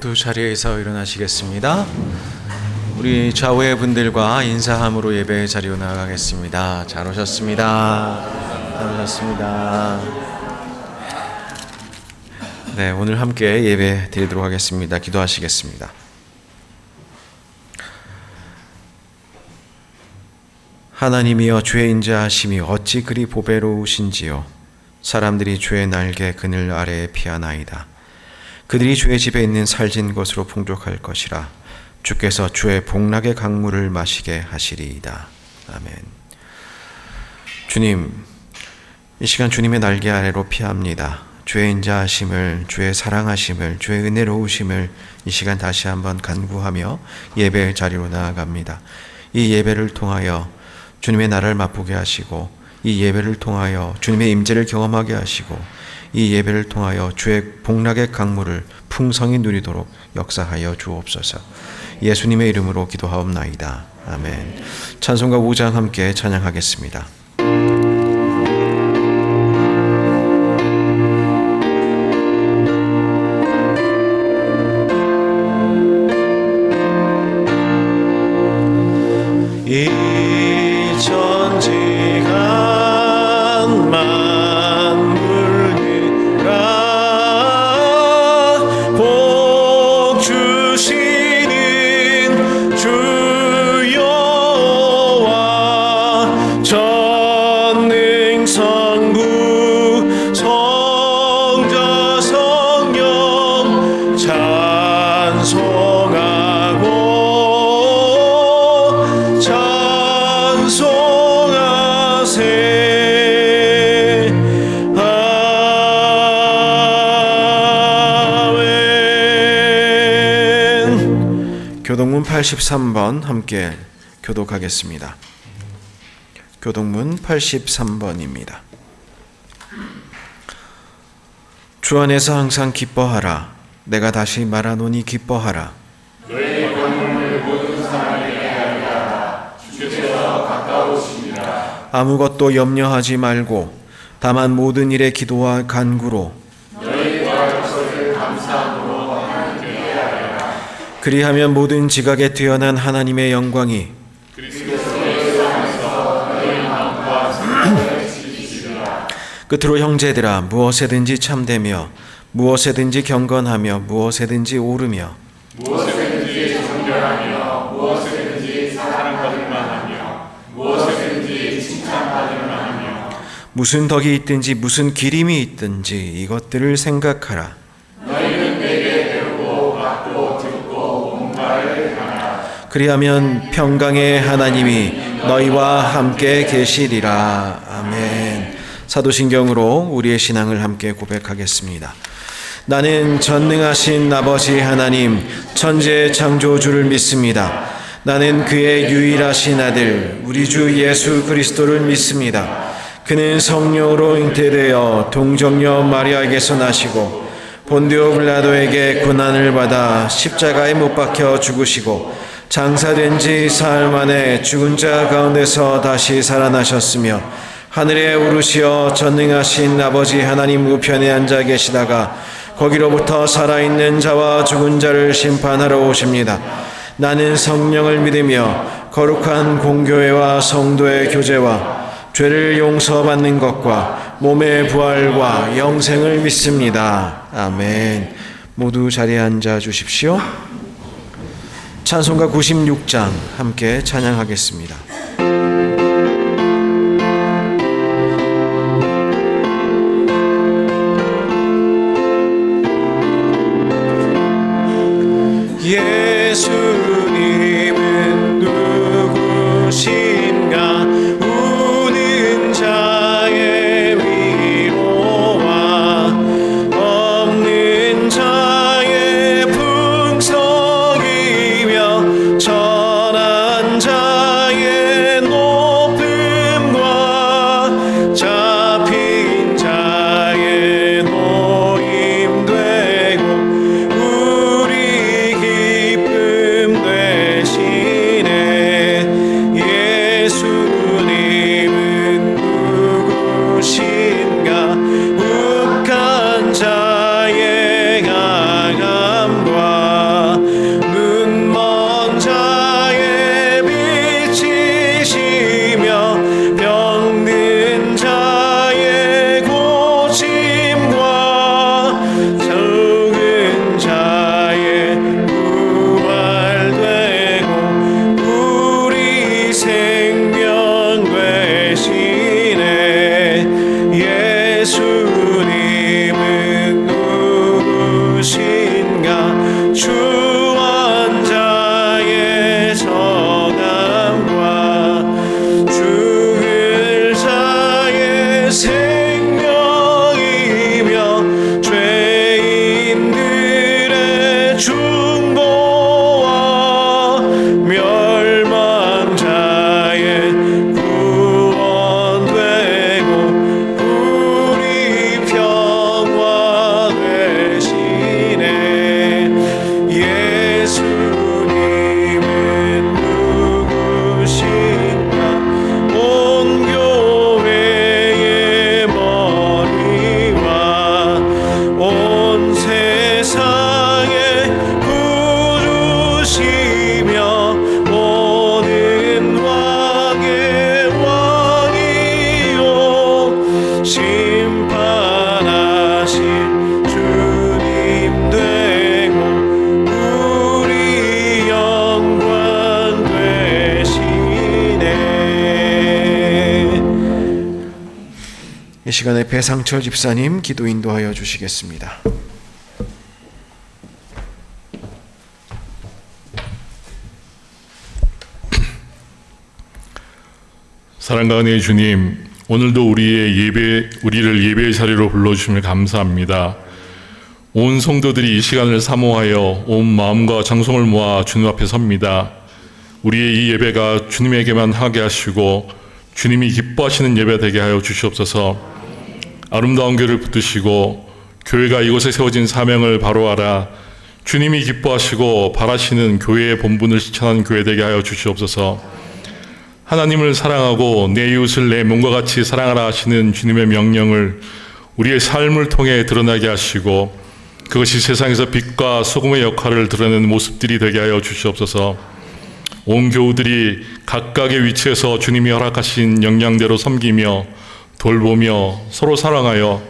모두 자리에서 일어나시겠습니다. 우리 좌우의 분들과 인사함으로 예배 자리로 나가겠습니다. 잘 오셨습니다. 잘 오셨습니다. 네, 오늘 함께 예배 드리도록 하겠습니다. 기도하시겠습니다. 하나님이여, 주의 인자하심이 어찌 그리 보배로우신지요. 사람들이 주의 날개 그늘 아래에 피하나이다. 그들이 주의 집에 있는 살진 것으로 풍족할 것이라. 주께서 주의 복락의 강물을 마시게 하시리이다. 아멘. 주님, 이 시간 주님의 날개 아래로 피합니다. 주의 인자하심을, 주의 사랑하심을, 주의 은혜로우심을 이 시간 다시 한번 간구하며 예배의 자리로 나아갑니다. 이 예배를 통하여 주님의 나라를 맛보게 하시고, 이 예배를 통하여 주님의 임재를 경험하게 하시고, 이 예배를 통하여 주의 복락의 강물을 풍성히 누리도록 역사하여 주옵소서. 예수님의 이름으로 기도하옵나이다. 아멘. 찬송가 5장 함께 찬양하겠습니다. 이 천지간 만물들아 복 주시는 주 여호와 전능성부 성자 성령 찬송하고 찬송하세. 아멘. 교동문 83번 함께 교독하겠습니다. 교동문 83번입니다. 주 안에서 항상 기뻐하라. 내가 다시 말하노니 기뻐하라. 너희 권능을 모든 사람에게 알리라. 주께서 가까우시니라. 아무것도 염려하지 말고 다만 모든 일에 기도와 간구로 너희 구할 것을 감사함으로 하나님께 하라. 그리하면 모든 지각에 뛰어난 하나님의 영광이 그리스도에서 너희 마음과 생각을 지키시리라. 끝으로 형제들아, 무엇에든지 참되며 무엇에든지 경건하며 무엇에든지 오르며 무엇에든지 정결하며 무엇에든지 사랑받을 만하며 무엇에든지 칭찬받을 만하며 무슨 덕이 있든지 무슨 기림이 있든지 이것들을 생각하라. 너희는 내게 배우고 받고 듣고 온 말을 하라. 그리하면 평강의 하나님이 너희와 함께 계시리라. 아멘. 사도신경으로 우리의 신앙을 함께 고백하겠습니다. 나는 전능하신 아버지 하나님, 천지의 창조주를 믿습니다. 나는 그의 유일하신 아들, 우리 주 예수 그리스도를 믿습니다. 그는 성령으로 잉태되어 동정녀 마리아에게서 나시고 본디오 빌라도에게 고난을 받아 십자가에 못 박혀 죽으시고 장사된 지 사흘 만에 죽은 자 가운데서 다시 살아나셨으며 하늘에 오르시어 전능하신 아버지 하나님 우편에 앉아 계시다가 거기로부터 살아있는 자와 죽은 자를 심판하러 오십니다. 나는 성령을 믿으며 거룩한 공교회와 성도의 교제와 죄를 용서받는 것과 몸의 부활과 영생을 믿습니다. 아멘. 모두 자리에 앉아 주십시오. 찬송가 96장 함께 찬양하겠습니다. 예수님은 누구신가? 우는 자의 위로와 없는 자의 풍성이며 천한 자의 시간에 배상철 집사님 기도 인도하여 주시겠습니다. 사랑과 은혜의 주님, 오늘도 우리를 예배의 자리로 불러주심을 감사합니다. 온 성도들이 이 시간을 사모하여 온 마음과 정성을 모아 주님 앞에 섭니다. 우리의 이 예배가 주님에게만 하게 하시고 주님이 기뻐하시는 예배 되게 하여 주시옵소서. 아름다운 교회를 붙드시고 교회가 이곳에 세워진 사명을 바로하라 주님이 기뻐하시고 바라시는 교회의 본분을 실천하는 교회 되게 하여 주시옵소서. 하나님을 사랑하고 내 이웃을 내 몸과 같이 사랑하라 하시는 주님의 명령을 우리의 삶을 통해 드러나게 하시고 그것이 세상에서 빛과 소금의 역할을 드러내는 모습들이 되게 하여 주시옵소서. 온 교우들이 각각의 위치에서 주님이 허락하신 역량대로 섬기며 돌보며 서로 사랑하여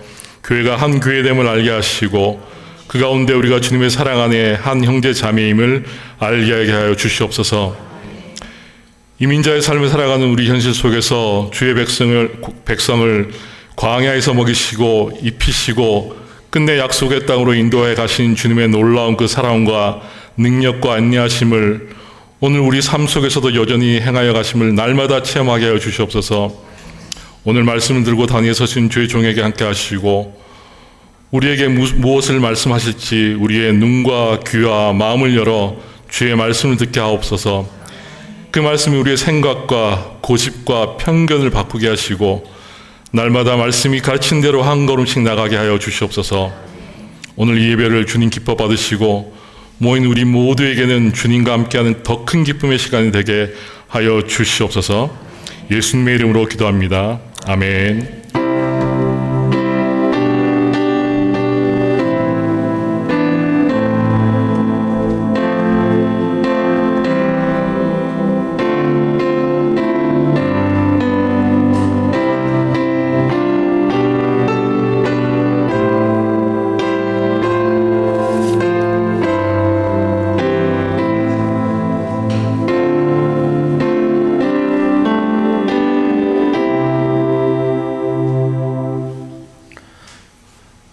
교회가 한 교회됨을 알게 하시고 그 가운데 우리가 주님의 사랑 안에 한 형제 자매임을 알게 하여 주시옵소서. 이민자의 삶을 살아가는 우리 현실 속에서 주의 백성을 광야에서 먹이시고 입히시고 끝내 약속의 땅으로 인도해 가신 주님의 놀라운 그 사랑과 능력과 안내하심을 오늘 우리 삶 속에서도 여전히 행하여 가심을 날마다 체험하게 하여 주시옵소서. 오늘 말씀을 들고 단위에 서신 주의 종에게 함께 하시고 우리에게 무엇을 말씀하실지 우리의 눈과 귀와 마음을 열어 주의 말씀을 듣게 하옵소서. 그 말씀이 우리의 생각과 고집과 편견을 바꾸게 하시고 날마다 말씀이 가르친 대로 한 걸음씩 나가게 하여 주시옵소서. 오늘 이 예배를 주님 기뻐 받으시고 모인 우리 모두에게는 주님과 함께하는 더 큰 기쁨의 시간이 되게 하여 주시옵소서. 예수님의 이름으로 기도합니다. 아멘.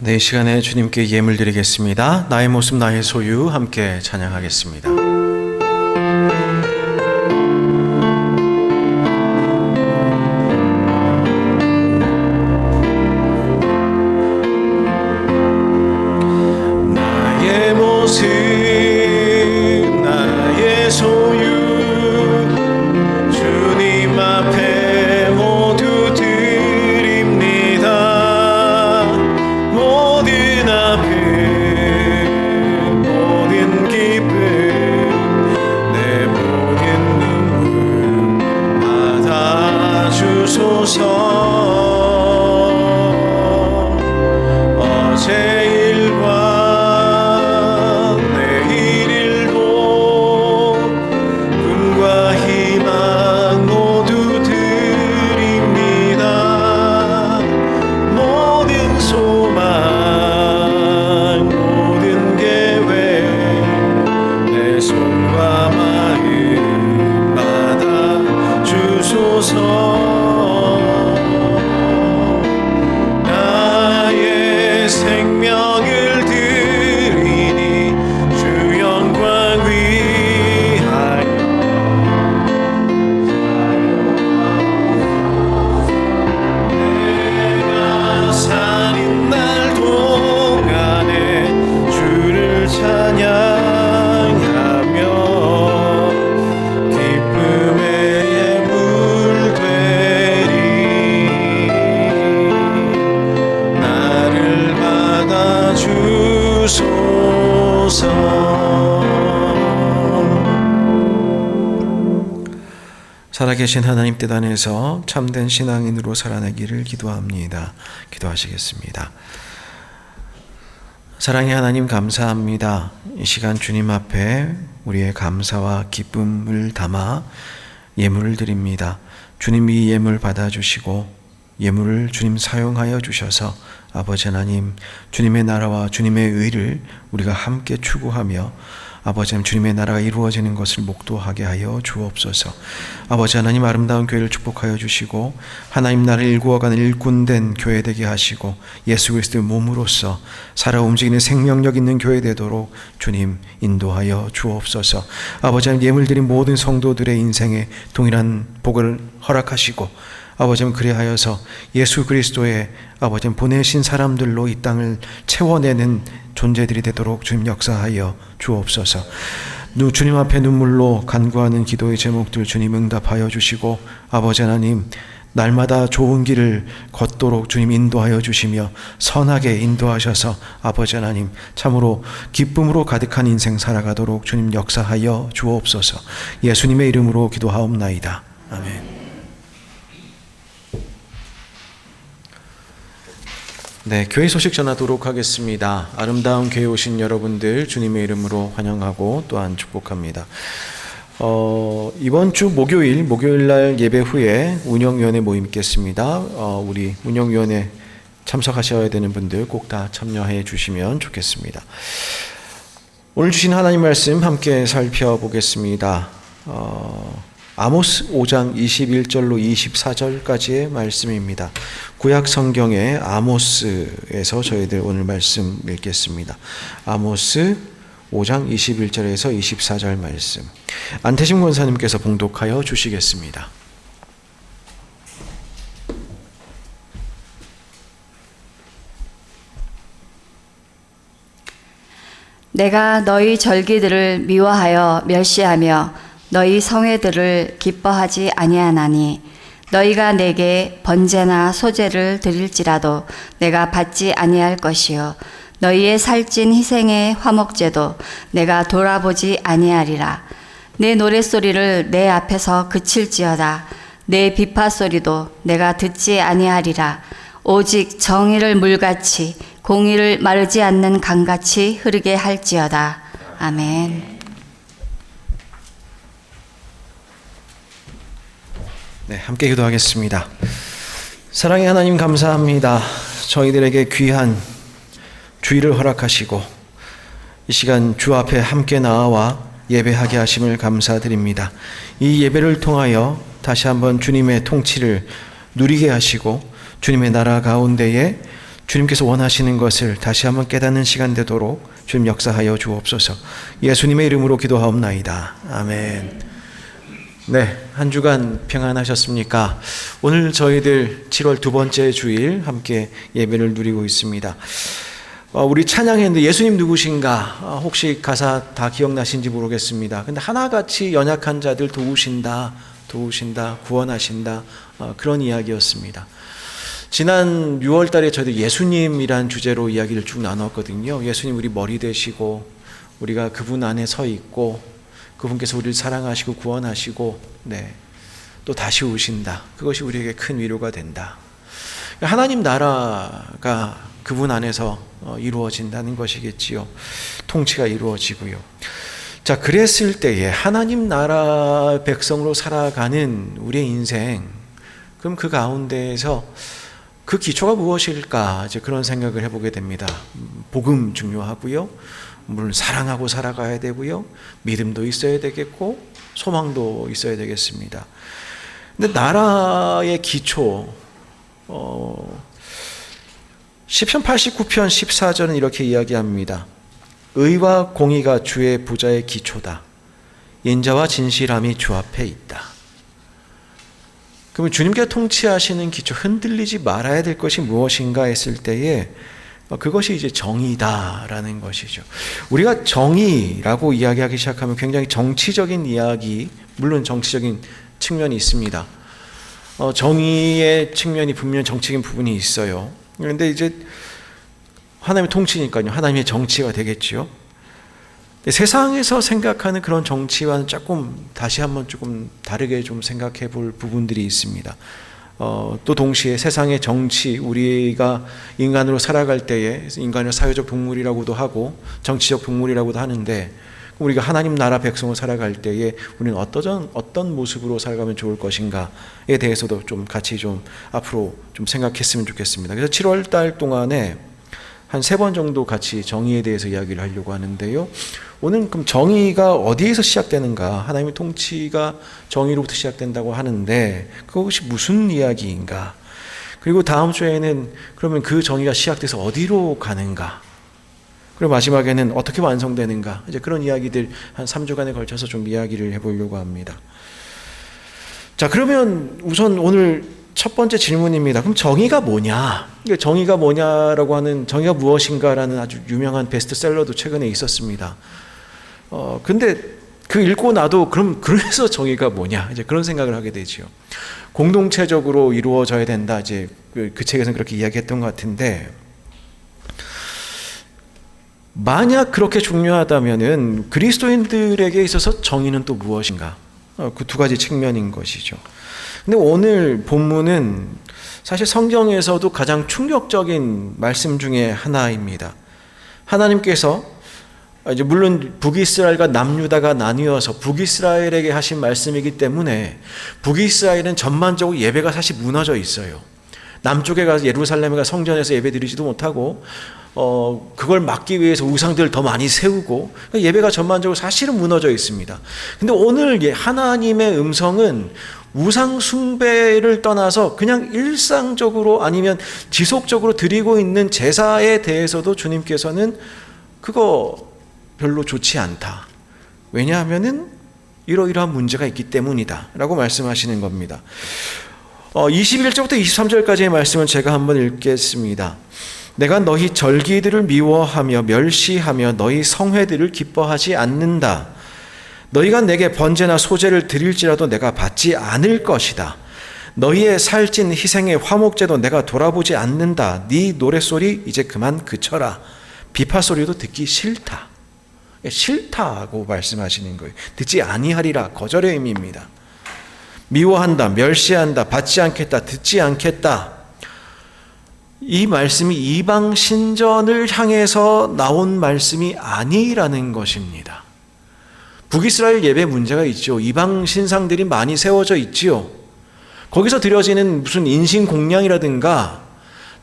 이 시간에 주님께 예물 드리겠습니다. 나의 모습 나의 소유 함께 찬양하겠습니다. 나의 모습 나의 소유 주님 앞에 모두 드립니다. 모든 아픔 모든 기쁨 내 모든 눈물 받아주소서. 어제 일과 내일 일도 꿈과 희망 모두 드립니다. 모든 소망 모든 계획 내 손과 마음 받아주소서. 나의 생명을 드리니 주 영광 위하여 내가 사는 날 동안에 주를 찬양하며 기쁨의 예물 되리. 나를 받아주소서. 살아계신 하나님 뜻 안에서 참된 신앙인으로 살아내기를 기도합니다. 기도하시겠습니다. 사랑의 하나님 감사합니다. 이 시간 주님 앞에 우리의 감사와 기쁨을 담아 예물을 드립니다. 주님이 예물 받아주시고 예물을 주님 사용하여 주셔서 아버지 하나님 주님의 나라와 주님의 의를 우리가 함께 추구하며 아버지 하나님 주님의 나라가 이루어지는 것을 목도하게 하여 주옵소서. 아버지 하나님 아름다운 교회를 축복하여 주시고 하나님 나라를 일구어가는 일꾼된 교회 되게 하시고 예수 그리스도의 몸으로서 살아 움직이는 생명력 있는 교회 되도록 주님 인도하여 주옵소서. 아버지 하나님 예물드린 모든 성도들의 인생에 동일한 복을 허락하시고 아버지 하나님 그리하여서 예수 그리스도의 아버지 하나님 보내신 사람들로 이 땅을 채워내는 존재들이 되도록 주님 역사하여 주옵소서. 주님 앞에 눈물로 간구하는 기도의 제목들 주님 응답하여 주시고 아버지 하나님 날마다 좋은 길을 걷도록 주님 인도하여 주시며 선하게 인도하셔서 아버지 하나님 참으로 기쁨으로 가득한 인생 살아가도록 주님 역사하여 주옵소서. 예수님의 이름으로 기도하옵나이다. 아멘. 네, 교회 소식 전하도록 하겠습니다. 아름다운 교회 오신 여러분들 주님의 이름으로 환영하고 또한 축복합니다. 이번 주 목요일 날 예배 후에 운영위원회 모임 있겠습니다. 우리 운영위원회 참석하셔야 되는 분들 꼭 다 참여해 주시면 좋겠습니다. 오늘 주신 하나님 말씀 함께 살펴보겠습니다. 아모스 5장 21절로 24절까지의 말씀입니다. 구약 성경의 아모스에서 저희들 오늘 말씀 읽겠습니다. 아모스 5장 21절에서 24절 말씀. 안태심 권사님께서 봉독하여 주시겠습니다. 내가 너희 절기들을 미워하여 멸시하며 너희 성회들을 기뻐하지 아니하나니 너희가 내게 번제나 소제를 드릴지라도 내가 받지 아니할 것이요 너희의 살찐 희생의 화목제도 내가 돌아보지 아니하리라. 내 노랫소리를 내 앞에서 그칠지어다. 내 비파소리도 내가 듣지 아니하리라. 오직 정의를 물같이 공의를 마르지 않는 강같이 흐르게 할지어다. 아멘. 네, 함께 기도하겠습니다. 사랑의 하나님 감사합니다. 저희들에게 귀한 주일을 허락하시고 이 시간 주 앞에 함께 나와 예배하게 하심을 감사드립니다. 이 예배를 통하여 다시 한번 주님의 통치를 누리게 하시고 주님의 나라 가운데에 주님께서 원하시는 것을 다시 한번 깨닫는 시간 되도록 주님 역사하여 주옵소서. 예수님의 이름으로 기도하옵나이다. 아멘. 네, 한 주간 평안하셨습니까? 오늘 저희들 7월 두 번째 주일 함께 예배를 누리고 있습니다. 우리 찬양했는데 예수님 누구신가? 혹시 가사 다 기억나신지 모르겠습니다. 근데 하나같이 연약한 자들 도우신다, 구원하신다, 그런 이야기였습니다. 지난 6월 달에 저희들 예수님이란 주제로 이야기를 쭉 나눴거든요. 예수님 우리 머리 되시고 우리가 그분 안에 서 있고 그분께서 우리를 사랑하시고 구원하시고 또 다시 오신다. 그것이 우리에게 큰 위로가 된다. 하나님 나라가 그분 안에서 이루어진다는 것이겠지요. 통치가 이루어지고요. 자, 그랬을 때에 하나님 나라 백성으로 살아가는 우리의 인생, 그럼 그 가운데에서 그 기초가 무엇일까? 이제 그런 생각을 해보게 됩니다. 복음 중요하고요. 물론 사랑하고 살아가야 되고요. 믿음도 있어야 되겠고 소망도 있어야 되겠습니다. 근데 나라의 기초 시편 89편 14절은 이렇게 이야기합니다. 의와 공의가 주의 보좌의 기초다. 인자와 진실함이 주 앞에 있다. 그러면 주님께서 통치하시는 기초, 흔들리지 말아야 될 것이 무엇인가 했을 때에 그것이 이제 정의다라는 것이죠. 우리가 정의라고 이야기하기 시작하면 굉장히 정치적인 이야기, 물론 정치적인 측면이 있습니다. 정의의 측면이 분명 정치적인 부분이 있어요. 그런데 이제 하나님의 통치니까요. 하나님의 정치가 되겠지요. 세상에서 생각하는 그런 정치와는 다시 한번 조금 다르게 좀 생각해 볼 부분들이 있습니다. 또 동시에 세상의 정치, 우리가 인간으로 살아갈 때에 인간을 사회적 동물이라고도 하고 정치적 동물이라고도 하는데 우리가 하나님 나라 백성으로 살아갈 때에 우리는 어떤 모습으로 살아가면 좋을 것인가에 대해서도 좀 같이 좀 앞으로 좀 생각했으면 좋겠습니다. 그래서 7월 달 동안에 한 3번 정도 같이 정의에 대해서 이야기를 하려고 하는데요. 오늘 그럼 정의가 어디에서 시작되는가? 하나님의 통치가 정의로부터 시작된다고 하는데 그것이 무슨 이야기인가? 그리고 다음 주에는 그러면 그 정의가 시작돼서 어디로 가는가? 그리고 마지막에는 어떻게 완성되는가? 이제 그런 이야기들 한 3주간에 걸쳐서 좀 이야기를 해보려고 합니다. 자, 그러면 우선 오늘 첫 번째 질문입니다. 그럼 정의가 뭐냐? 정의가 뭐냐라고 하는 정의가 무엇인가라는 아주 유명한 베스트셀러도 최근에 있었습니다. 근데 그 읽고 나도 그래서 정의가 뭐냐? 이제 그런 생각을 하게 되지요. 공동체적으로 이루어져야 된다. 이제 그 책에서는 그렇게 이야기했던 것 같은데, 만약 그렇게 중요하다면은 그리스도인들에게 있어서 정의는 또 무엇인가? 그 두 가지 측면인 것이죠. 근데 오늘 본문은 사실 성경에서도 가장 충격적인 말씀 중에 하나입니다. 하나님께서 이제 물론 북이스라엘과 남유다가 나뉘어서 북이스라엘에게 하신 말씀이기 때문에 북이스라엘은 전반적으로 예배가 사실 무너져 있어요. 남쪽에 가서 예루살렘에 가서 성전에서 예배 드리지도 못하고 그걸 막기 위해서 우상들을 더 많이 세우고 예배가 전반적으로 사실은 무너져 있습니다. 근데 오늘 하나님의 음성은 우상 숭배를 떠나서 그냥 일상적으로 아니면 지속적으로 드리고 있는 제사에 대해서도 주님께서는 그거 별로 좋지 않다. 왜냐하면은 이러이러한 문제가 있기 때문이다 라고 말씀하시는 겁니다. 21절부터 23절까지의 말씀을 제가 한번 읽겠습니다. 내가 너희 절기들을 미워하며 멸시하며 너희 성회들을 기뻐하지 않는다. 너희가 내게 번제나 소제를 드릴지라도 내가 받지 않을 것이다. 너희의 살찐 희생의 화목제도 내가 돌아보지 않는다. 네 노랫소리 이제 그만 그쳐라. 비파소리도 듣기 싫다. 싫다고 말씀하시는 거예요. 듣지 아니하리라, 거절의 의미입니다. 미워한다, 멸시한다, 받지 않겠다, 듣지 않겠다. 이 말씀이 이방 신전을 향해서 나온 말씀이 아니라는 것입니다. 북이스라엘 예배 문제가 있죠. 이방 신상들이 많이 세워져 있지요. 거기서 드려지는 무슨 인신공양이라든가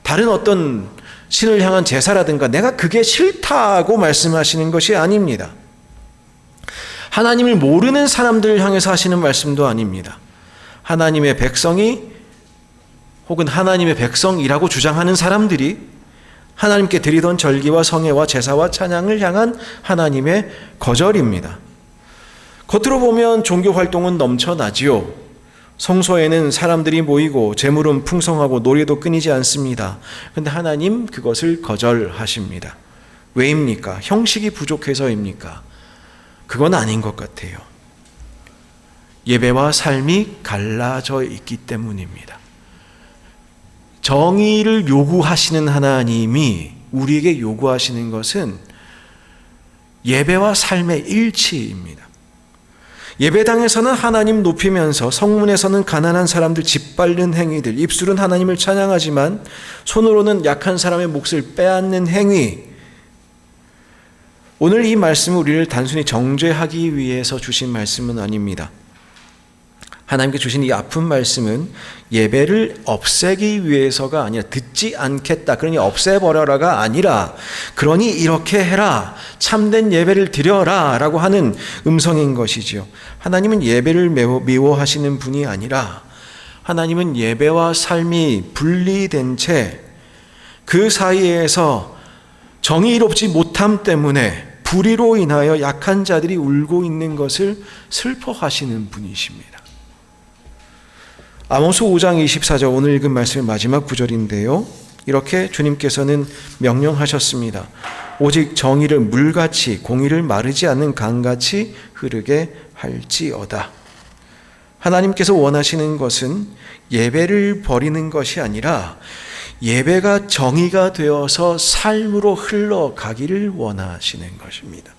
다른 어떤 신을 향한 제사라든가 내가 그게 싫다고 말씀하시는 것이 아닙니다. 하나님을 모르는 사람들을 향해서 하시는 말씀도 아닙니다. 하나님의 백성이 혹은 하나님의 백성이라고 주장하는 사람들이 하나님께 드리던 절기와 성회와 제사와 찬양을 향한 하나님의 거절입니다. 겉으로 보면 종교 활동은 넘쳐나지요. 성소에는 사람들이 모이고 재물은 풍성하고 노래도 끊이지 않습니다. 그런데 하나님 그것을 거절하십니다. 왜입니까? 형식이 부족해서입니까? 그건 아닌 것 같아요. 예배와 삶이 갈라져 있기 때문입니다. 정의를 요구하시는 하나님이 우리에게 요구하시는 것은 예배와 삶의 일치입니다. 예배당에서는 하나님 높이면서 성문에서는 가난한 사람들 짓밟는 행위들, 입술은 하나님을 찬양하지만 손으로는 약한 사람의 몫을 빼앗는 행위. 오늘 이 말씀은 우리를 단순히 정죄하기 위해서 주신 말씀은 아닙니다. 하나님께 주신 이 아픈 말씀은 예배를 없애기 위해서가 아니라 듣지 않겠다. 그러니 없애버려라가 아니라 그러니 이렇게 해라. 참된 예배를 드려라 라고 하는 음성인 것이지요. 하나님은 예배를 미워하시는 분이 아니라 하나님은 예배와 삶이 분리된 채 그 사이에서 정의롭지 못함 때문에 불의로 인하여 약한 자들이 울고 있는 것을 슬퍼하시는 분이십니다. 아모스 5장 24절 오늘 읽은 말씀의 마지막 구절인데요. 이렇게 주님께서는 명령하셨습니다. 오직 정의를 물같이 공의를 마르지 않는 강같이 흐르게 할지어다. 하나님께서 원하시는 것은 예배를 버리는 것이 아니라 예배가 정의가 되어서 삶으로 흘러가기를 원하시는 것입니다.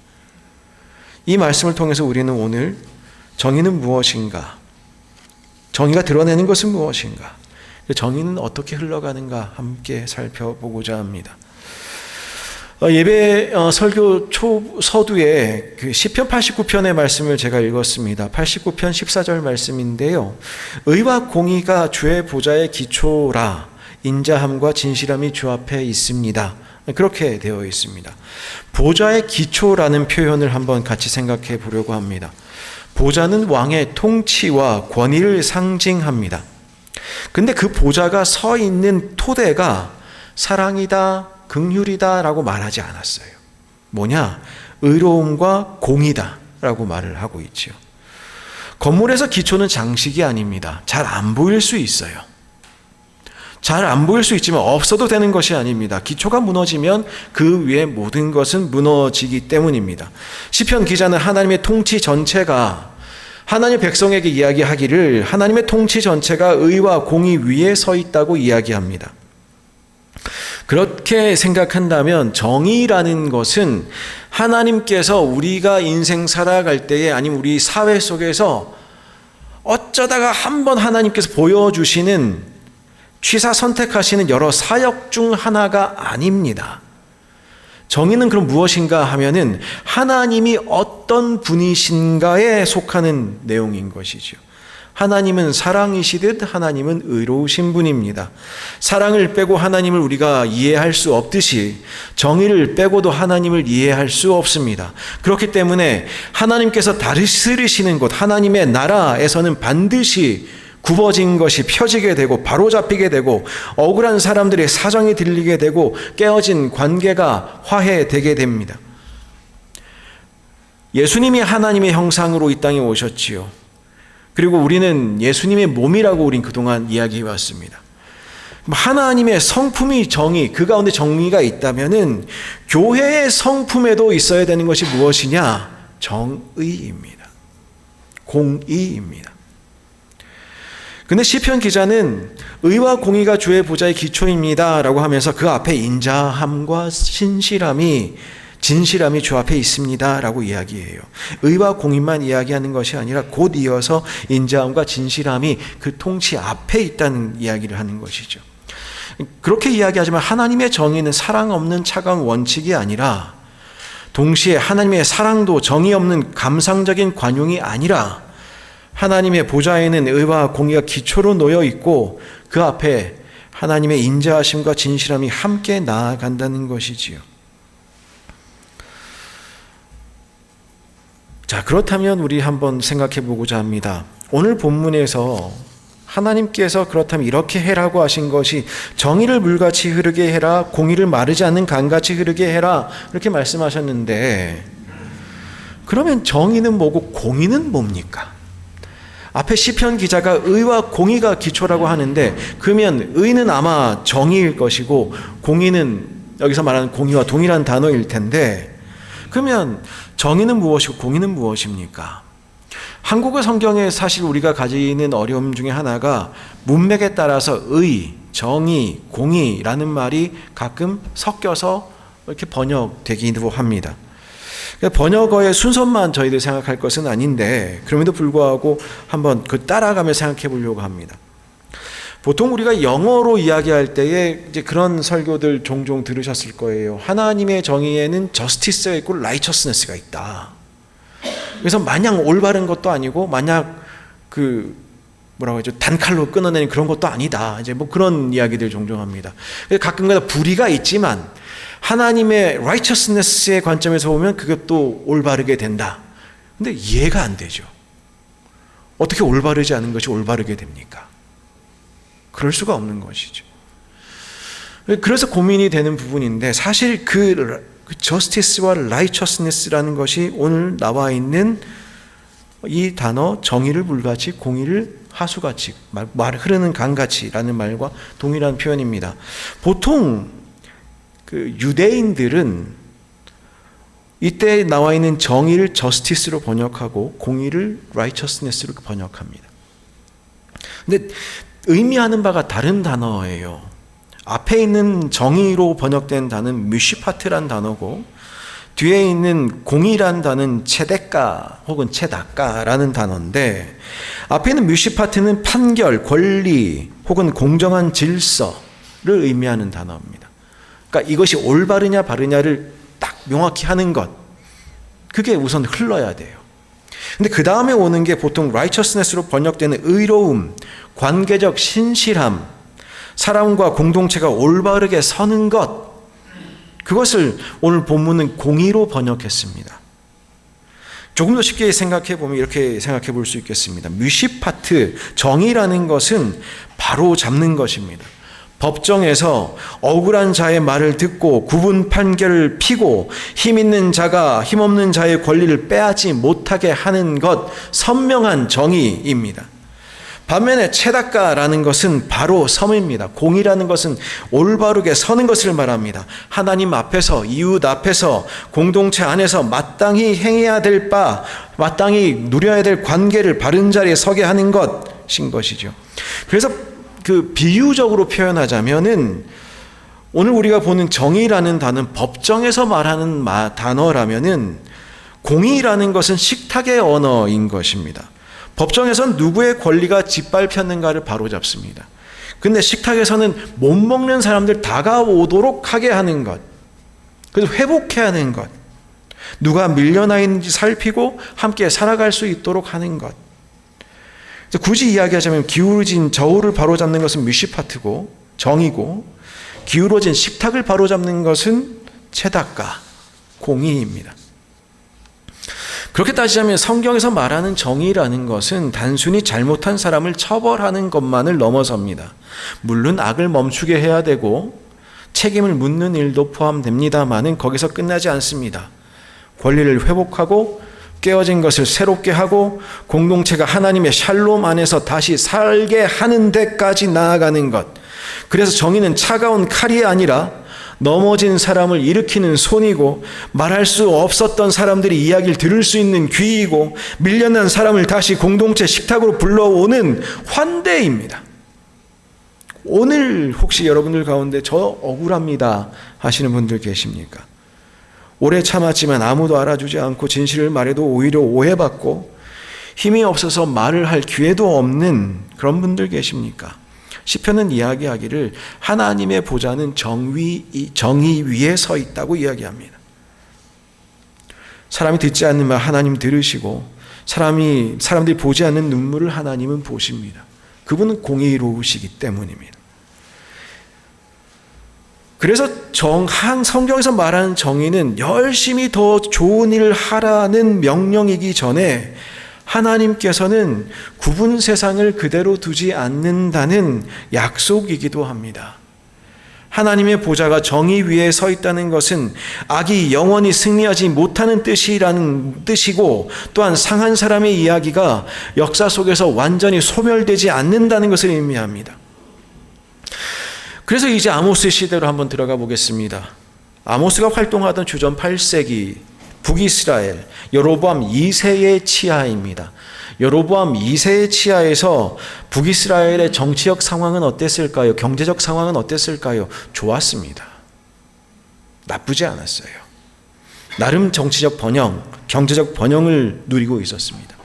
이 말씀을 통해서 우리는 오늘 정의는 무엇인가? 정의가 드러내는 것은 무엇인가? 정의는 어떻게 흘러가는가 함께 살펴보고자 합니다. 예배 설교 서두에 그 시편 89편의 말씀을 제가 읽었습니다. 89편 14절 말씀인데요. 의와 공의가 주의 보좌의 기초라. 인자함과 진실함이 주 앞에 있습니다. 그렇게 되어 있습니다. 보좌의 기초라는 표현을 한번 같이 생각해 보려고 합니다. 보좌는 왕의 통치와 권위를 상징합니다. 근데 그 보좌가 서 있는 토대가 사랑이다, 긍휼이다 라고 말하지 않았어요. 뭐냐? 의로움과 공의다 라고 말을 하고 있죠. 건물에서 기초는 장식이 아닙니다. 잘 안 보일 수 있어요. 잘 안 보일 수 있지만 없어도 되는 것이 아닙니다. 기초가 무너지면 그 위에 모든 것은 무너지기 때문입니다. 시편 기자는 하나님의 통치 전체가, 하나님 백성에게 이야기하기를 하나님의 통치 전체가 의와 공의 위에 서 있다고 이야기합니다. 그렇게 생각한다면 정의라는 것은 하나님께서 우리가 인생 살아갈 때에, 아니면 우리 사회 속에서 어쩌다가 한번 하나님께서 보여주시는, 취사 선택하시는 여러 사역 중 하나가 아닙니다. 정의는 그럼 무엇인가 하면은 하나님이 어떤 분이신가에 속하는 내용인 것이죠. 하나님은 사랑이시듯 하나님은 의로우신 분입니다. 사랑을 빼고 하나님을 우리가 이해할 수 없듯이 정의를 빼고도 하나님을 이해할 수 없습니다. 그렇기 때문에 하나님께서 다스리시는 곳, 하나님의 나라에서는 반드시 굽어진 것이 펴지게 되고 바로잡히게 되고 억울한 사람들의 사정이 들리게 되고 깨어진 관계가 화해되게 됩니다. 예수님이 하나님의 형상으로 이 땅에 오셨지요. 그리고 우리는 예수님의 몸이라고 우린 그동안 이야기해 왔습니다. 하나님의 성품이 정의, 그 가운데 정의가 있다면은 교회의 성품에도 있어야 되는 것이 무엇이냐? 정의입니다. 공의입니다. 근데 시편 기자는 의와 공의가 주의 보좌의 기초입니다 라고 하면서 그 앞에 인자함과 진실함이 주 앞에 있습니다 라고 이야기해요. 의와 공의만 이야기하는 것이 아니라 곧 이어서 인자함과 진실함이 그 통치 앞에 있다는 이야기를 하는 것이죠. 그렇게 이야기하지만 하나님의 정의는 사랑 없는 차가운 원칙이 아니라, 동시에 하나님의 사랑도 정의 없는 감상적인 관용이 아니라, 하나님의 보좌에는 의와 공의가 기초로 놓여 있고 그 앞에 하나님의 인자하심과 진실함이 함께 나아간다는 것이지요. 자, 그렇다면 우리 한번 생각해 보고자 합니다. 오늘 본문에서 하나님께서 그렇다면 이렇게 해라고 하신 것이 정의를 물같이 흐르게 해라, 공의를 마르지 않는 강같이 흐르게 해라, 이렇게 말씀하셨는데, 그러면 정의는 뭐고 공의는 뭡니까? 앞에 시편 기자가 의와 공의가 기초라고 하는데, 그러면 의는 아마 정의일 것이고 공의는 여기서 말하는 공의와 동일한 단어일 텐데, 그러면 정의는 무엇이고 공의는 무엇입니까? 한국어 성경에 사실 우리가 가지는 어려움 중에 하나가 문맥에 따라서 의, 정의, 공의라는 말이 가끔 섞여서 이렇게 번역되기도 합니다. 번역어의 순서만 저희들 생각할 것은 아닌데, 그럼에도 불구하고 한번 그 따라가며 생각해 보려고 합니다. 보통 우리가 영어로 이야기할 때에 이제 그런 설교들 종종 들으셨을 거예요. 하나님의 정의에는 justice가 있고 righteousness가 있다. 그래서 마냥 올바른 것도 아니고 마냥 뭐라고 하죠? 단칼로 끊어내는 그런 것도 아니다. 이제 뭐 그런 이야기들 종종 합니다. 가끔가다 불의가 있지만 하나님의 righteousness의 관점에서 보면 그것도 올바르게 된다. 근데 이해가 안 되죠. 어떻게 올바르지 않은 것이 올바르게 됩니까? 그럴 수가 없는 것이죠. 그래서 고민이 되는 부분인데, 사실 그 justice와 righteousness라는 것이 오늘 나와 있는 이 단어 정의를 물같이 공의를 하수같이 말 흐르는 강같이라는 말과 동일한 표현입니다. 보통 그 유대인들은 이때 나와 있는 정의를 justice로 번역하고 공의를 righteousness로 번역합니다. 근데 의미하는 바가 다른 단어예요. 앞에 있는 정의로 번역된 단어는 뮤시파트란 단어고, 뒤에 있는 공의란 단어는 체데까 혹은 체다까라는 단어인데, 앞에 있는 뮤시파트는 판결, 권리 혹은 공정한 질서를 의미하는 단어입니다. 그러니까 이것이 올바르냐 바르냐를 딱 명확히 하는 것, 그게 우선 흘러야 돼요. 근데 그 다음에 오는 게 보통 righteousness로 번역되는 의로움, 관계적 신실함, 사람과 공동체가 올바르게 서는 것, 그것을 오늘 본문은 공의로 번역했습니다. 조금 더 쉽게 생각해 보면 이렇게 생각해 볼 수 있겠습니다. 뮤시파트, 정의라는 것은 바로 잡는 것입니다. 법정에서 억울한 자의 말을 듣고 구분 판결을 피고 힘 있는 자가 힘 없는 자의 권리를 빼앗지 못하게 하는 것, 선명한 정의입니다. 반면에 체다까라는 것은 바로 섬입니다. 공의라는 것은 올바르게 서는 것을 말합니다. 하나님 앞에서, 이웃 앞에서, 공동체 안에서 마땅히 행해야 될 바, 마땅히 누려야 될 관계를 바른 자리에 서게 하는 것인 것이죠. 그래서 그 비유적으로 표현하자면은 오늘 우리가 보는 정의라는 단어는 법정에서 말하는 단어라면은 공의라는 것은 식탁의 언어인 것입니다. 법정에서는 누구의 권리가 짓밟혔는가를 바로잡습니다. 근데 식탁에서는 못 먹는 사람들 다가오도록 하게 하는 것, 그래서 회복해야 하는 것, 누가 밀려나 있는지 살피고 함께 살아갈 수 있도록 하는 것. 굳이 이야기하자면 기울어진 저울을 바로잡는 것은 뮤시파트고 정의고, 기울어진 식탁을 바로잡는 것은 체다까, 공의입니다. 그렇게 따지자면 성경에서 말하는 정의라는 것은 단순히 잘못한 사람을 처벌하는 것만을 넘어섭니다. 물론 악을 멈추게 해야 되고 책임을 묻는 일도 포함됩니다만은 거기서 끝나지 않습니다. 권리를 회복하고 깨어진 것을 새롭게 하고 공동체가 하나님의 샬롬 안에서 다시 살게 하는 데까지 나아가는 것. 그래서 정의는 차가운 칼이 아니라 넘어진 사람을 일으키는 손이고, 말할 수 없었던 사람들이 이야기를 들을 수 있는 귀이고, 밀려난 사람을 다시 공동체 식탁으로 불러오는 환대입니다. 오늘 혹시 여러분들 가운데 저 억울합니다 하시는 분들 계십니까? 오래 참았지만 아무도 알아주지 않고 진실을 말해도 오히려 오해받고 힘이 없어서 말을 할 기회도 없는 그런 분들 계십니까? 시편은 이야기하기를 하나님의 보좌는 정의 위에 서 있다고 이야기합니다. 사람이 듣지 않는 말 하나님 들으시고, 사람들이 보지 않는 눈물을 하나님은 보십니다. 그분은 공의로우시기 때문입니다. 그래서 성경에서 말하는 정의는 열심히 더 좋은 일을 하라는 명령이기 전에 하나님께서는 굽은 세상을 그대로 두지 않는다는 약속이기도 합니다. 하나님의 보좌가 정의 위에 서 있다는 것은 악이 영원히 승리하지 못하는 뜻이라는 뜻이고, 또한 상한 사람의 이야기가 역사 속에서 완전히 소멸되지 않는다는 것을 의미합니다. 그래서 이제 아모스 시대로 한번 들어가 보겠습니다. 아모스가 활동하던 주전 8세기 북이스라엘 여로보암 2세의 치하입니다. 여로보암 2세의 치하에서 북이스라엘의 정치적 상황은 어땠을까요? 경제적 상황은 어땠을까요? 좋았습니다. 나쁘지 않았어요. 나름 정치적 번영, 경제적 번영을 누리고 있었습니다.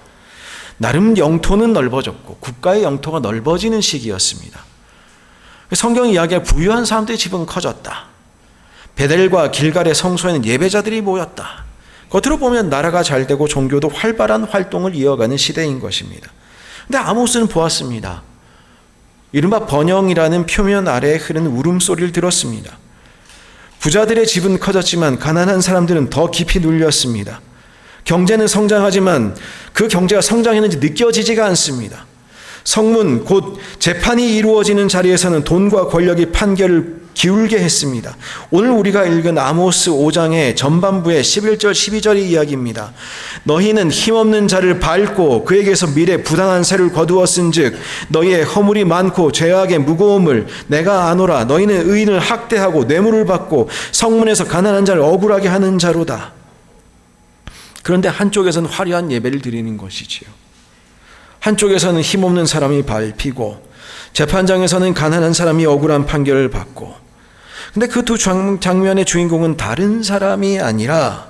나름 영토는 넓어졌고 국가의 영토가 넓어지는 시기였습니다. 성경이 이야기할 부유한 사람들의 집은 커졌다. 베델과 길갈의 성소에는 예배자들이 모였다. 겉으로 보면 나라가 잘 되고 종교도 활발한 활동을 이어가는 시대인 것입니다. 근데 아모스는 보았습니다. 이른바 번영이라는 표면 아래에 흐르는 울음소리를 들었습니다. 부자들의 집은 커졌지만 가난한 사람들은 더 깊이 눌렸습니다. 경제는 성장하지만 그 경제가 성장했는지 느껴지지가 않습니다. 성문 곧 재판이 이루어지는 자리에서는 돈과 권력이 판결을 기울게 했습니다. 오늘 우리가 읽은 아모스 5장의 전반부의 11절 12절의 이야기입니다. 너희는 힘없는 자를 밟고 그에게서 미래 부당한 세를 거두었은즉 너희의 허물이 많고 죄악의 무거움을 내가 아노라. 너희는 의인을 학대하고 뇌물을 받고 성문에서 가난한 자를 억울하게 하는 자로다. 그런데 한쪽에서는 화려한 예배를 드리는 것이지요. 한쪽에서는 힘없는 사람이 밟히고 재판장에서는 가난한 사람이 억울한 판결을 받고, 근데 그 두 장면의 주인공은 다른 사람이 아니라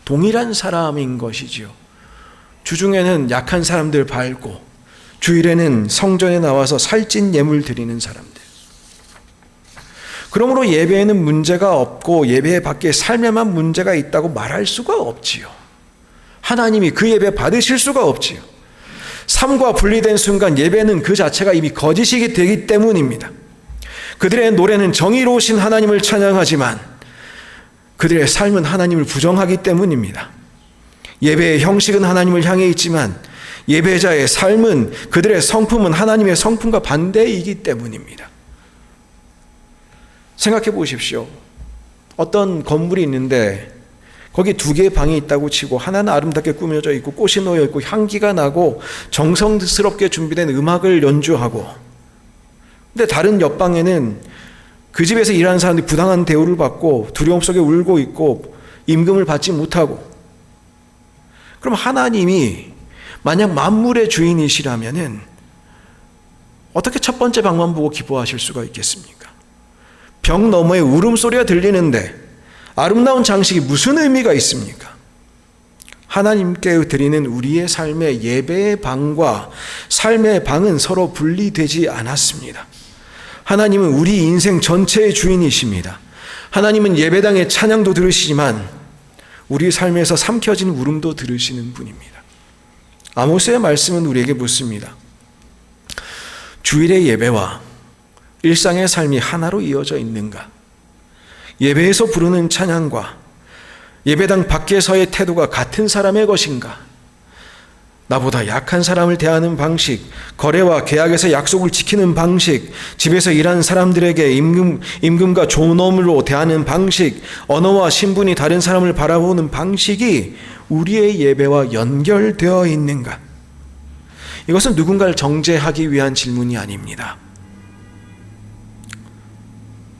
동일한 사람인 것이지요. 주중에는 약한 사람들 밟고 주일에는 성전에 나와서 살찐 예물 드리는 사람들. 그러므로 예배에는 문제가 없고 예배 밖에 삶에만 문제가 있다고 말할 수가 없지요. 하나님이 그 예배 받으실 수가 없지요. 삶과 분리된 순간 예배는 그 자체가 이미 거짓이 되기 때문입니다. 그들의 노래는 정의로우신 하나님을 찬양하지만 그들의 삶은 하나님을 부정하기 때문입니다. 예배의 형식은 하나님을 향해 있지만 예배자의 삶은, 그들의 성품은 하나님의 성품과 반대이기 때문입니다. 생각해 보십시오. 어떤 건물이 있는데 거기 2개의 방이 있다고 치고, 하나는 아름답게 꾸며져 있고 꽃이 놓여 있고 향기가 나고 정성스럽게 준비된 음악을 연주하고, 근데 다른 옆방에는 그 집에서 일하는 사람들이 부당한 대우를 받고 두려움 속에 울고 있고 임금을 받지 못하고. 그럼 하나님이 만약 만물의 주인이시라면은 어떻게 첫 번째 방만 보고 기뻐하실 수가 있겠습니까? 벽 너머에 울음소리가 들리는데 아름다운 장식이 무슨 의미가 있습니까? 하나님께 드리는 우리의 삶의 예배의 방과 삶의 방은 서로 분리되지 않았습니다. 하나님은 우리 인생 전체의 주인이십니다. 하나님은 예배당의 찬양도 들으시지만 우리 삶에서 삼켜진 울음도 들으시는 분입니다. 아모스의 말씀은 우리에게 묻습니다. 주일의 예배와 일상의 삶이 하나로 이어져 있는가? 예배에서 부르는 찬양과 예배당 밖에서의 태도가 같은 사람의 것인가? 나보다 약한 사람을 대하는 방식, 거래와 계약에서 약속을 지키는 방식, 집에서 일하는 사람들에게 임금과 존엄으로 대하는 방식, 언어와 신분이 다른 사람을 바라보는 방식이 우리의 예배와 연결되어 있는가? 이것은 누군가를 정죄하기 위한 질문이 아닙니다.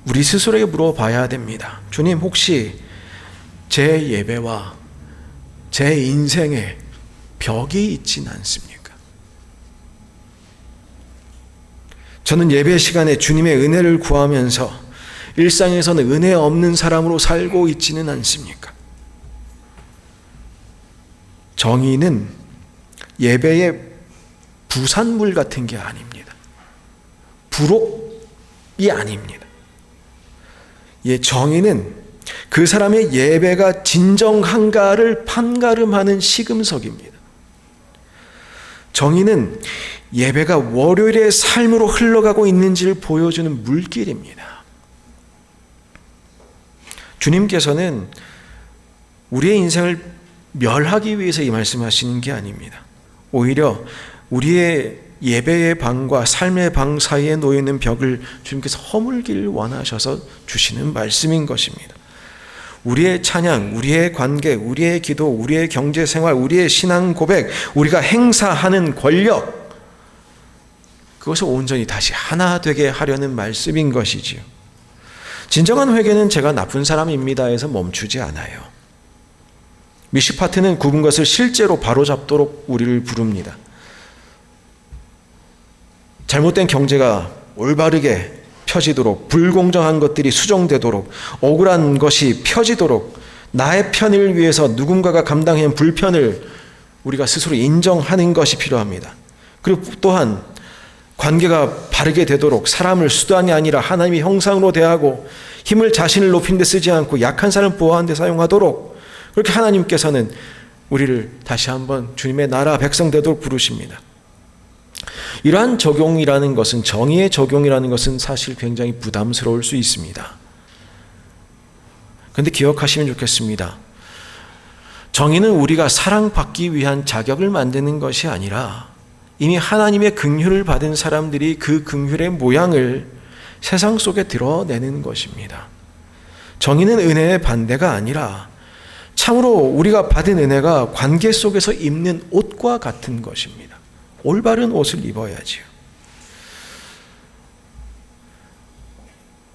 우리 스스로에게 물어봐야 됩니다. 주님, 혹시 제 예배와 제 인생에 벽이 있진 않습니까? 저는 예배 시간에 주님의 은혜를 구하면서 일상에서는 은혜 없는 사람으로 살고 있지는 않습니까? 정의는 예배의 부산물 같은 게 아닙니다. 부록이 아닙니다. 정의는 그 사람의 예배가 진정한가를 판가름하는 시금석입니다. 정의는 예배가 월요일의 삶으로 흘러가고 있는지를 보여주는 물길입니다. 주님께서는 우리의 인생을 멸하기 위해서 이 말씀하시는 게 아닙니다. 오히려 우리의 예배의 방과 삶의 방 사이에 놓여 있는 벽을 주님께서 허물기를 원하셔서 주시는 말씀인 것입니다. 우리의 찬양, 우리의 관계, 우리의 기도, 우리의 경제생활, 우리의 신앙 고백, 우리가 행사하는 권력, 그것을 온전히 다시 하나 되게 하려는 말씀인 것이지요. 진정한 회개는 제가 나쁜 사람입니다 해서 멈추지 않아요. 미슈파트는 굽은 것을 실제로 바로잡도록 우리를 부릅니다. 잘못된 경제가 올바르게 펴지도록, 불공정한 것들이 수정되도록, 억울한 것이 펴지도록, 나의 편을 위해서 누군가가 감당한 불편을 우리가 스스로 인정하는 것이 필요합니다. 그리고 또한 관계가 바르게 되도록 사람을 수단이 아니라 하나님의 형상으로 대하고 힘을 자신을 높이는 데 쓰지 않고 약한 사람을 보호하는 데 사용하도록, 그렇게 하나님께서는 우리를 다시 한번 주님의 나라 백성 되도록 부르십니다. 이러한 적용이라는 것은, 정의의 적용이라는 것은 사실 굉장히 부담스러울 수 있습니다. 그런데 기억하시면 좋겠습니다. 정의는 우리가 사랑받기 위한 자격을 만드는 것이 아니라 이미 하나님의 긍휼을 받은 사람들이 그 긍휼의 모양을 세상 속에 드러내는 것입니다. 정의는 은혜의 반대가 아니라 참으로 우리가 받은 은혜가 관계 속에서 입는 옷과 같은 것입니다. 올바른 옷을 입어야지요.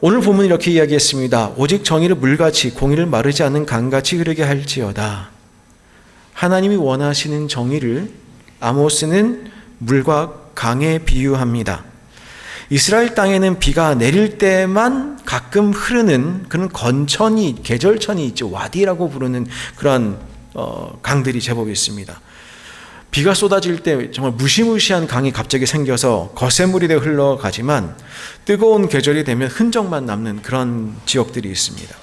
오늘 본문은 이렇게 이야기했습니다. 오직 정의를 물같이 공의를 마르지 않는 강같이 흐르게 할지어다. 하나님이 원하시는 정의를 아모스는 물과 강에 비유합니다. 이스라엘 땅에는 비가 내릴 때만 가끔 흐르는 그런 건천이, 계절천이 있죠. 와디라고 부르는 그런 강들이 제법 있습니다. 비가 쏟아질 때 정말 무시무시한 강이 갑자기 생겨서 거센물이 되어 흘러가지만 뜨거운 계절이 되면 흔적만 남는 그런 지역들이 있습니다.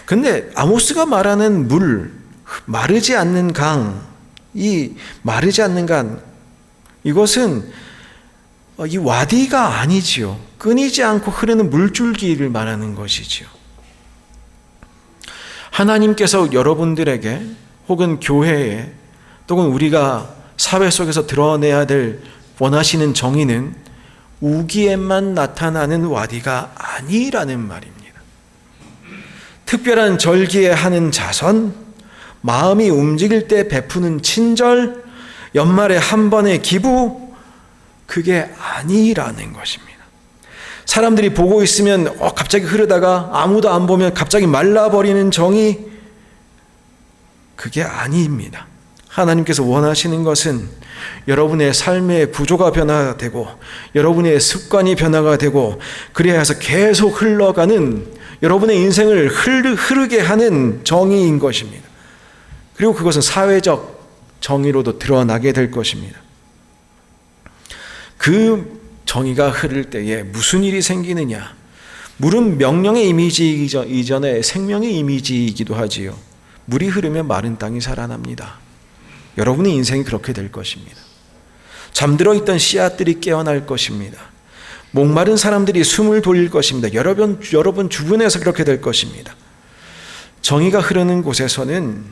근데 아모스가 말하는 물, 마르지 않는 강, 이 마르지 않는 강, 이것은 이 와디가 아니지요. 끊이지 않고 흐르는 물줄기를 말하는 것이지요. 하나님께서 여러분들에게 혹은 교회에 또는 우리가 사회 속에서 드러내야 될 원하시는 정의는 우기에만 나타나는 와디가 아니라는 말입니다. 특별한 절기에 하는 자선, 마음이 움직일 때 베푸는 친절, 연말에 한 번의 기부, 그게 아니라는 것입니다. 사람들이 보고 있으면 갑자기 흐르다가 아무도 안 보면 갑자기 말라버리는 정의, 그게 아닙니다. 하나님께서 원하시는 것은 여러분의 삶의 구조가 변화되고 여러분의 습관이 변화가 되고 그래야 해서 계속 흘러가는 여러분의 인생을 흐르게 하는 정의인 것입니다. 그리고 그것은 사회적 정의로도 드러나게 될 것입니다. 그 정의가 흐를 때에 무슨 일이 생기느냐? 물은 명령의 이미지 이전에 생명의 이미지이기도 하지요. 물이 흐르면 마른 땅이 살아납니다. 여러분의 인생이 그렇게 될 것입니다. 잠들어 있던 씨앗들이 깨어날 것입니다. 목마른 사람들이 숨을 돌릴 것입니다. 여러분 주변에서 그렇게 될 것입니다. 정의가 흐르는 곳에서는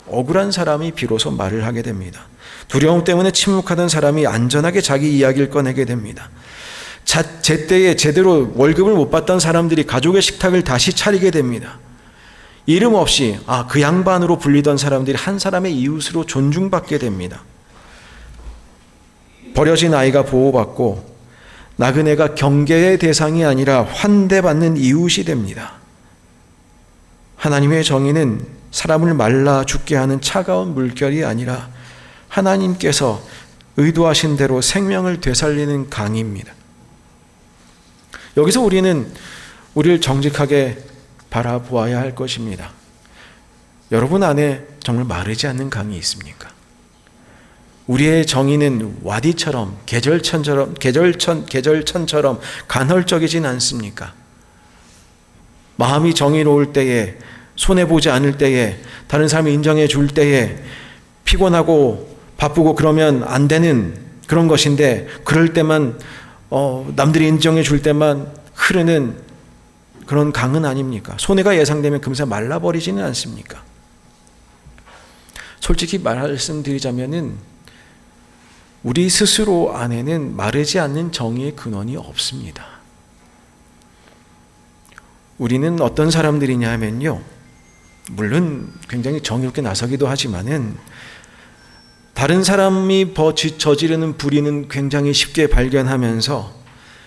억울한 사람이 비로소 말을 하게 됩니다. 두려움 때문에 침묵하던 사람이 안전하게 자기 이야기를 꺼내게 됩니다. 제때에 제대로 월급을 못 받던 사람들이 가족의 식탁을 다시 차리게 됩니다. 이름 없이 그 양반으로 불리던 사람들이 한 사람의 이웃으로 존중받게 됩니다. 버려진 아이가 보호받고 나그네가 경계의 대상이 아니라 환대받는 이웃이 됩니다. 하나님의 정의는 사람을 말라 죽게 하는 차가운 물결이 아니라 하나님께서 의도하신 대로 생명을 되살리는 강입니다. 여기서 우리는 우리를 정직하게 바라보아야 할 것입니다. 여러분 안에 정말 마르지 않는 강이 있습니까? 우리의 정의는 와디처럼 계절천처럼 간헐적이진 않습니까? 마음이 정의로울 때에, 손해보지 않을 때에, 다른 사람이 인정해 줄 때에 피곤하고 바쁘고 그러면 안 되는 그런 것인데 그럴 때만 남들이 인정해 줄 때만 흐르는 그런 강은 아닙니까? 손해가 예상되면 금세 말라버리지는 않습니까? 솔직히 말씀드리자면은 우리 스스로 안에는 마르지 않는 정의의 근원이 없습니다. 우리는 어떤 사람들이냐 하면요, 물론 굉장히 정의롭게 나서기도 하지만은 다른 사람이 저지르는 불의는 굉장히 쉽게 발견하면서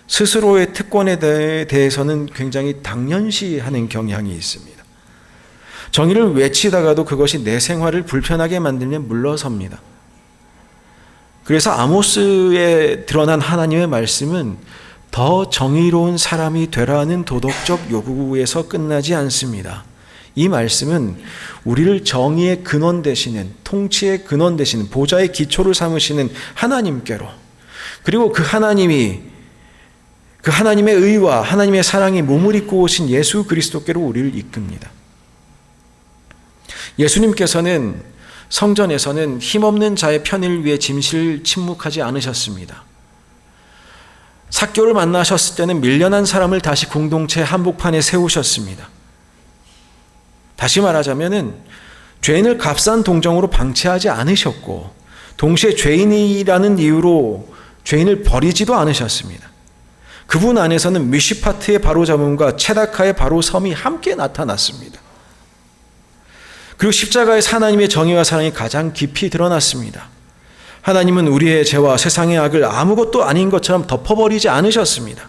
스스로의 특권에 대해서는 굉장히 당연시하는 경향이 있습니다. 정의를 외치다가도 그것이 내 생활을 불편하게 만들면 물러섭니다. 그래서 아모스에 드러난 하나님의 말씀은 더 정의로운 사람이 되라는 도덕적 요구에서 끝나지 않습니다. 이 말씀은 우리를 정의의 근원 되시는, 통치의 근원 되시는, 보좌의 기초를 삼으시는 하나님께로, 그리고 그 하나님의 의와 하나님의 사랑이 몸을 입고 오신 예수 그리스도께로 우리를 이끕니다. 예수님께서는 성전에서는 힘없는 자의 편의를 위해 짐실 침묵하지 않으셨습니다. 삭개오를 만나셨을 때는 밀려난 사람을 다시 공동체 한복판에 세우셨습니다. 다시 말하자면은 죄인을 값싼 동정으로 방치하지 않으셨고 동시에 죄인이라는 이유로 죄인을 버리지도 않으셨습니다. 그분 안에서는 미시파트의 바로잡음과 체다카의 바로섬이 함께 나타났습니다. 그리고 십자가에서 하나님의 정의와 사랑이 가장 깊이 드러났습니다. 하나님은 우리의 죄와 세상의 악을 아무것도 아닌 것처럼 덮어버리지 않으셨습니다.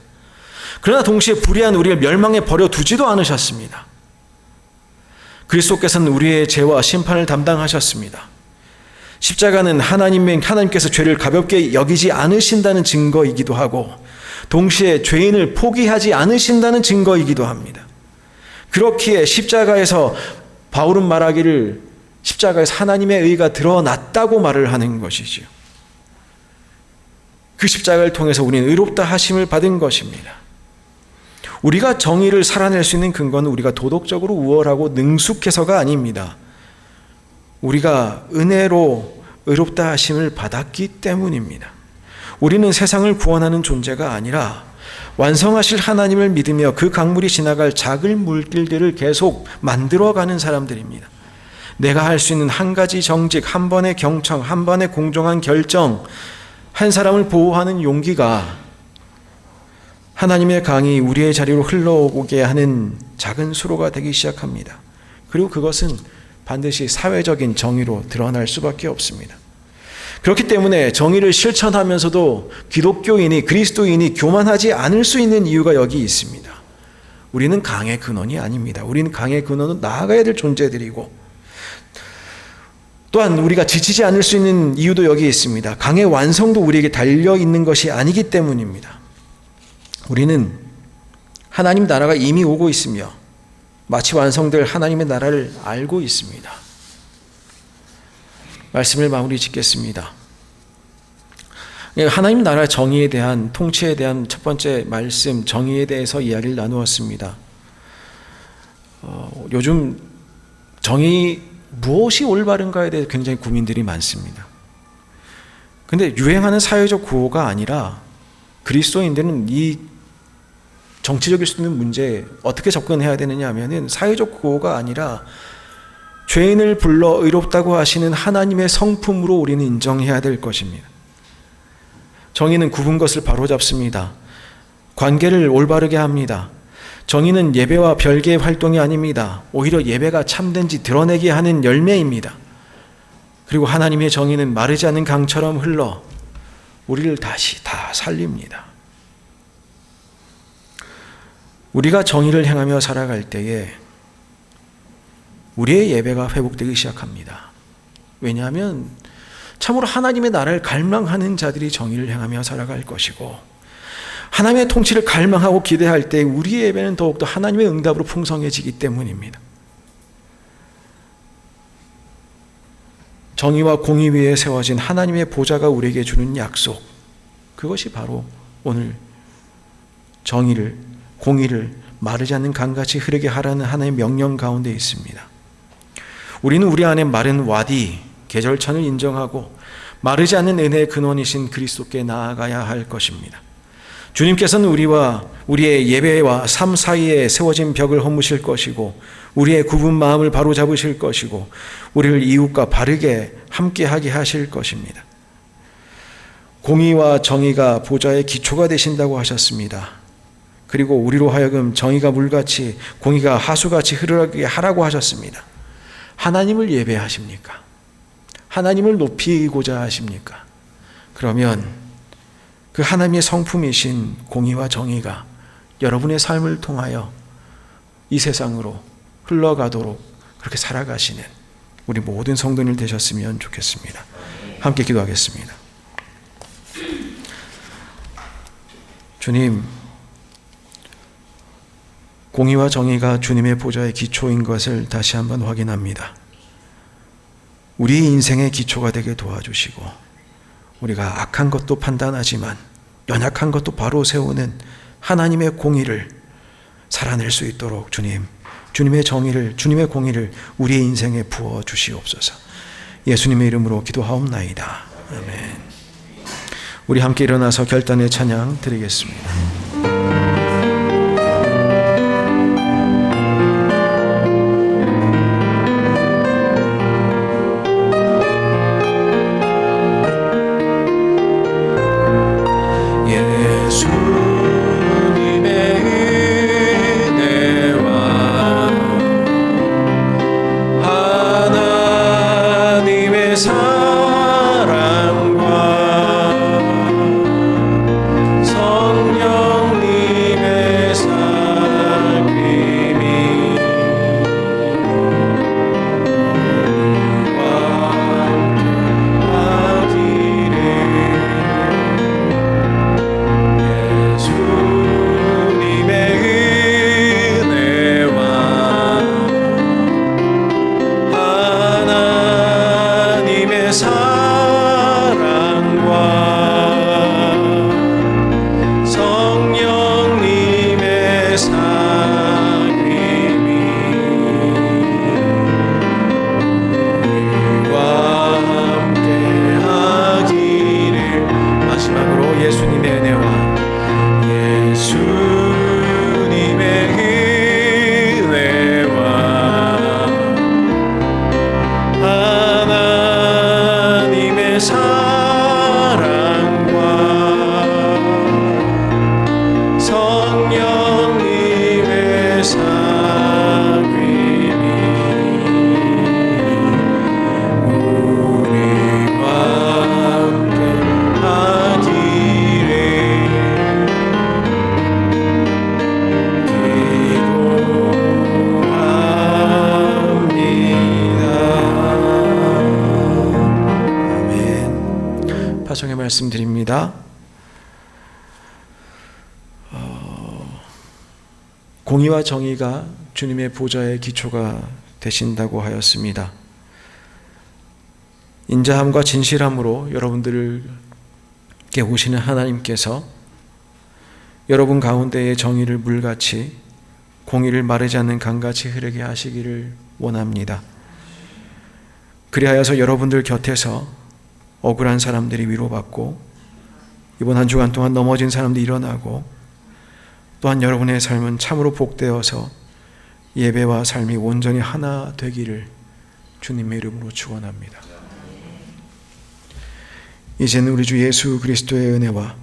그러나 동시에 불의한 우리를 멸망에 버려두지도 않으셨습니다. 그리스도께서는 우리의 죄와 심판을 담당하셨습니다. 십자가는 하나님께서 죄를 가볍게 여기지 않으신다는 증거이기도 하고 동시에 죄인을 포기하지 않으신다는 증거이기도 합니다. 그렇기에 십자가에서 바울은 말하기를 십자가에서 하나님의 의가 드러났다고 말을 하는 것이지요. 그 십자가를 통해서 우리는 의롭다 하심을 받은 것입니다. 우리가 정의를 살아낼 수 있는 근거는 우리가 도덕적으로 우월하고 능숙해서가 아닙니다. 우리가 은혜로 의롭다 하심을 받았기 때문입니다. 우리는 세상을 구원하는 존재가 아니라 완성하실 하나님을 믿으며 그 강물이 지나갈 작은 물길들을 계속 만들어가는 사람들입니다. 내가 할 수 있는 한 가지 정직, 한 번의 경청, 한 번의 공정한 결정, 한 사람을 보호하는 용기가 하나님의 강이 우리의 자리로 흘러오게 하는 작은 수로가 되기 시작합니다. 그리고 그것은 반드시 사회적인 정의로 드러날 수밖에 없습니다. 그렇기 때문에 정의를 실천하면서도 기독교인이, 그리스도인이 교만하지 않을 수 있는 이유가 여기 있습니다. 우리는 강의 근원이 아닙니다. 우리는 강의 근원은 나아가야 될 존재들이고, 또한 우리가 지치지 않을 수 있는 이유도 여기 있습니다. 강의 완성도 우리에게 달려있는 것이 아니기 때문입니다. 우리는 하나님 나라가 이미 오고 있으며 마치 완성될 하나님의 나라를 알고 있습니다. 말씀을 마무리 짓겠습니다. 하나님 나라 정의에 대한, 통치에 대한 첫 번째 말씀, 정의에 대해서 이야기를 나누었습니다. 요즘 정의, 무엇이 올바른가에 대해 굉장히 고민들이 많습니다. 근데 유행하는 사회적 구호가 아니라 그리스도인들은 이 정치적일 수 있는 문제에 어떻게 접근해야 되느냐 하면은 사회적 구호가 아니라 죄인을 불러 의롭다고 하시는 하나님의 성품으로 우리는 인정해야 될 것입니다. 정의는 굽은 것을 바로잡습니다. 관계를 올바르게 합니다. 정의는 예배와 별개의 활동이 아닙니다. 오히려 예배가 참된지 드러내게 하는 열매입니다. 그리고 하나님의 정의는 마르지 않는 강처럼 흘러 우리를 다시 다 살립니다. 우리가 정의를 행하며 살아갈 때에 우리의 예배가 회복되기 시작합니다. 왜냐하면 참으로 하나님의 나라를 갈망하는 자들이 정의를 행하며 살아갈 것이고, 하나님의 통치를 갈망하고 기대할 때 우리의 예배는 더욱더 하나님의 응답으로 풍성해지기 때문입니다. 정의와 공의 위에 세워진 하나님의 보좌가 우리에게 주는 약속, 그것이 바로 오늘 정의를, 공의를 마르지 않는 강같이 흐르게 하라는 하나님의 명령 가운데 있습니다. 우리는 우리 안에 마른 와디, 계절천을 인정하고 마르지 않는 은혜의 근원이신 그리스도께 나아가야 할 것입니다. 주님께서는 우리와 우리의 예배와 삶 사이에 세워진 벽을 허무실 것이고, 우리의 굽은 마음을 바로잡으실 것이고, 우리를 이웃과 바르게 함께하게 하실 것입니다. 공의와 정의가 보좌의 기초가 되신다고 하셨습니다. 그리고 우리로 하여금 정의가 물같이, 공의가 하수같이 흐르게 하라고 하셨습니다. 하나님을 예배하십니까? 하나님을 높이고자 하십니까? 그러면 그 하나님의 성품이신 공의와 정의가 여러분의 삶을 통하여 이 세상으로 흘러가도록 그렇게 살아가시는 우리 모든 성도님 되셨으면 좋겠습니다. 함께 기도하겠습니다. 주님, 공의와 정의가 주님의 보좌의 기초인 것을 다시 한번 확인합니다. 우리 인생의 기초가 되게 도와주시고, 우리가 악한 것도 판단하지만 연약한 것도 바로 세우는 하나님의 공의를 살아낼 수 있도록 주님의 정의를, 주님의 공의를 우리의 인생에 부어 주시옵소서. 예수님의 이름으로 기도하옵나이다. 아멘. 우리 함께 일어나서 결단의 찬양 드리겠습니다. 사랑과 성령 정의 말씀드립니다. 공의와 정의가 주님의 보좌의 기초가 되신다고 하였습니다. 인자함과 진실함으로 여러분들께 오시는 하나님께서 여러분 가운데의 정의를 물같이, 공의를 마르지 않는 강같이 흐르게 하시기를 원합니다. 그리하여서 여러분들 곁에서 억울한 사람들이 위로받고, 이번 한 주간 동안 넘어진 사람들이 일어나고, 또한 여러분의 삶은 참으로 복되어서 예배와 삶이 온전히 하나 되기를 주님의 이름으로 축원합니다. 이제는 우리 주 예수 그리스도의 은혜와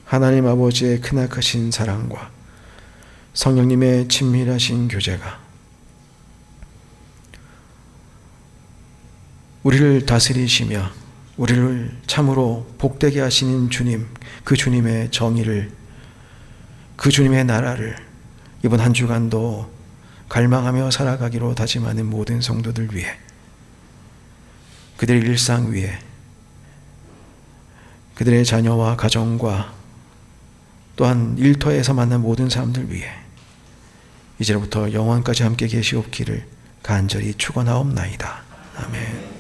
하나님 아버지의 크나크신 사랑과 성령님의 친밀하신 교제가 우리를 다스리시며 우리를 참으로 복되게 하시는 주님, 그 주님의 정의를, 그 주님의 나라를 이번 한 주간도 갈망하며 살아가기로 다짐하는 모든 성도들 위해, 그들의 일상 위에, 그들의 자녀와 가정과 또한 일터에서 만난 모든 사람들 위해 이제부터 영원까지 함께 계시옵기를 간절히 축원하옵나이다. 아멘.